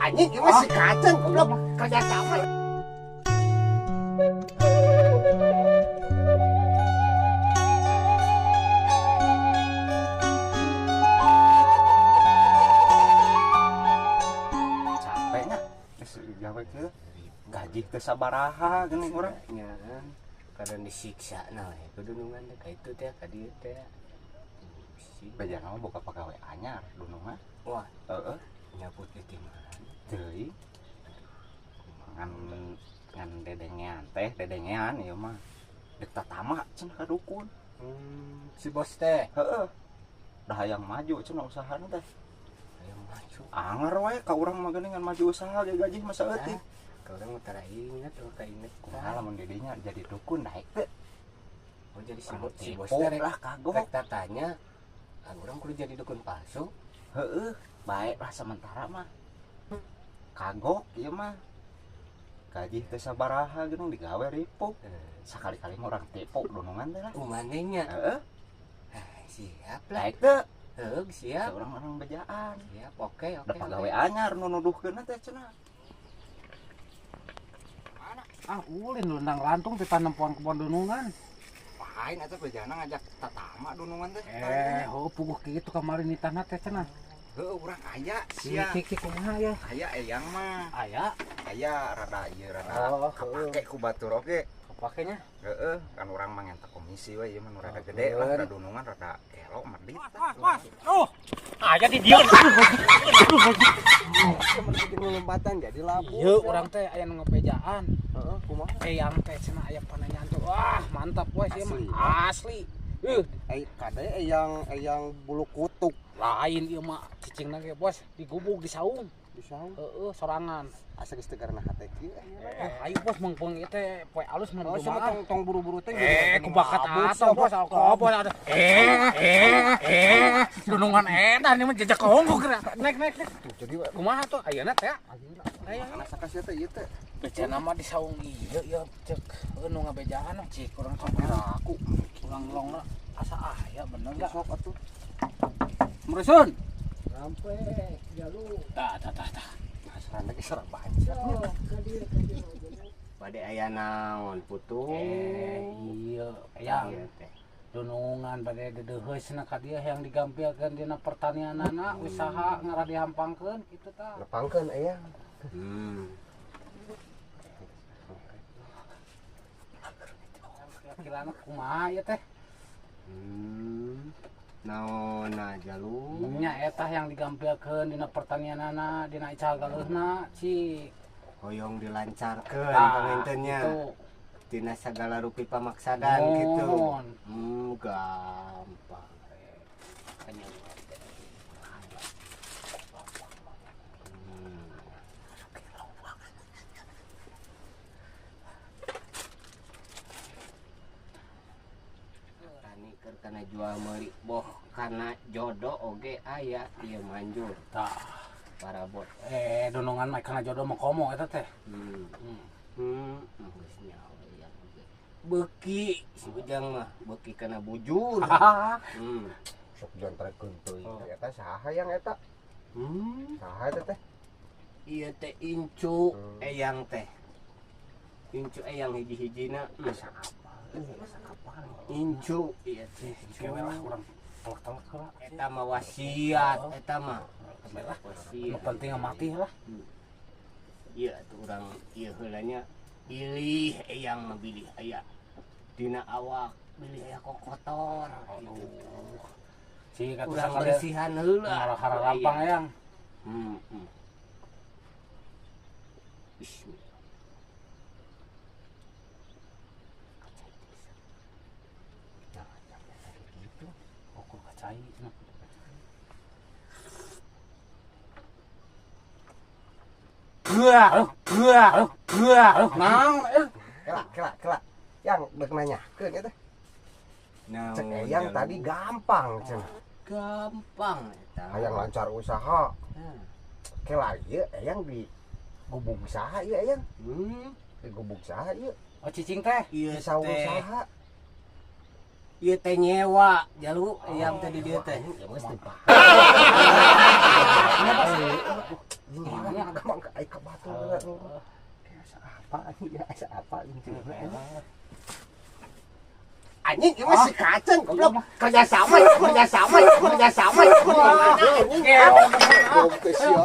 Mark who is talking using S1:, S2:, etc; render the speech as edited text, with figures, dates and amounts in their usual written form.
S1: anjing ini si kacang goblok kerja sama. Capeknya gawe kieu gaji teh sabaraha geuning urang
S2: nya kan kadang disiksa nah kudu nungan teh ka itu teh ka dieu teh
S1: bejana mah boga pagawe anyar dunungan
S2: wah
S1: heeh
S2: nyabut di mana
S1: teuing ngan dedengean ieu mah dek tatama cenah ka dukun
S2: si bos teh
S1: heeh dah hayang maju cenah usahana teh
S2: yang maju
S1: anger wae ka urang mah geuning ngan maju usaha ge gaji mah saeutik
S2: ka urang mah tara inget inget
S1: kumaha lamun didinya jadi dukun naik teh
S2: oh jadi si bos
S1: tipu
S2: teh
S1: lah kagok
S2: rek tatanya urang kudu jadi dukun palsu
S1: heeh baik lah sementara mah kagok ieu mah gaji teh sabaraha geuning digawe ripuh sakali-kali mah urang tipu dunungan teh lah
S2: manehnya
S1: heeh
S2: siap lah
S1: naik teh
S2: siap
S1: orang-orang bejaan
S2: siap oke
S1: da pagawe anyar nu nuduhkeun teh cenah
S3: ulin lu nang lantung di tanam pohon-pohon dunungan.
S1: lain atuh bejana ngajak tatama dunungan teh
S3: Puguh kitu kemarin di tanah teh cenah.
S1: heuh urang aya
S3: Sia
S1: sia
S3: kumaha ya?
S1: aya eyang mah
S3: Aya,
S1: aya rada ieu rada
S3: Oh,
S1: kapake ku batur oge
S3: kapakenya.
S1: heeh kan urang mah ngenta komisi we ieu mah nu rada gede lah rada dunungan rada kelo medit
S3: Aya di dieu.
S2: lompatan jadi labu
S3: Ieu urang teh aya nu ngapejaan.
S2: heeh kumaha
S3: Eyang teh cenah aya pananyaan tuh. Wah, mantap we ieu mah. Asli.
S2: kade yang bulu kutuk
S3: Lain ieu mah cicingna ge bos digubuk di saung.
S2: bisa
S3: Heeh, sorangan.
S2: asa geus teu karena hate kieu
S3: Ayo bos mengpeng ieu teh poe alus mah
S2: oh sama tong buru-buru teh
S3: kubakat atau bos alkohol ada dunungan edan ini mah jejak kongko kira naik
S2: jadi
S3: kumaha tuh ayeuna teh
S2: ayeuna sakasih teh ieu teh
S3: becana mah di saung ieu ya cek nu ngabejaan cik urang sampai raku ulang longna asa aya bener enggak
S2: sok atuh
S3: merusun
S2: sampai jalu
S3: tah
S2: asrana ge sareng banyak bade aya naon putu
S3: iya yang dunungan bade dedeheusna ka dieu yang digampilkeun dina pertanianana usaha ngara dihampangkeun kitu tah
S2: lepangkeun aya
S3: kira-kira kumaha ya teh
S2: naon jalu
S3: nya eta yang digampilkeun dina pertanianana dina ical galeuhna cik
S2: hoyong dilancarkeun
S3: Tah,
S2: pangintennya
S3: kitu.
S2: tina sagala rupi pamaksadan gitu gampang karena jual meuli boh karena jodoh oge aya ieu manjur
S3: tah
S2: para bot
S3: dunungan mah kana jodoh mah komo eta teh
S2: geus nyawa ya beuki si ujang mah beuki kana bujur
S1: sok jontrekeun teuing eta saha yang eta saha eta teh
S2: ieu teh incu eyang teh incu eyang hiji-hijina incu ieu teh
S3: kewe lah urang telak-telak lah
S2: eta mah wasiat eta mah
S3: nu penting mati lah
S2: iya tuh urang ieu heulanya pilih eyang mah bilih aya dina awak bilih aya kokotor
S3: cik atuh
S2: urang
S3: sakali
S2: bersihan heula
S3: hara lampang yang
S2: bismillah
S3: pokok kacai naon
S1: Kela yang dek nanya keun eta cek eyang tadi gampang cenah
S2: gampang eta
S1: hayang lancar usaha kela ieu eyang di gubuk saha ieu eyang di gubuk saha ieu
S3: oh cicing teh
S2: ieu
S1: bisa usaha
S2: ieu teh nyewa jalu ayam teh di dieu teh. Ya mesti Pak.
S1: Ini agak aing ka batu apa ya apa ini.
S2: Anjing ieu mah si kacen goblok. Kerjasama. Anjing.
S1: Goblok sia.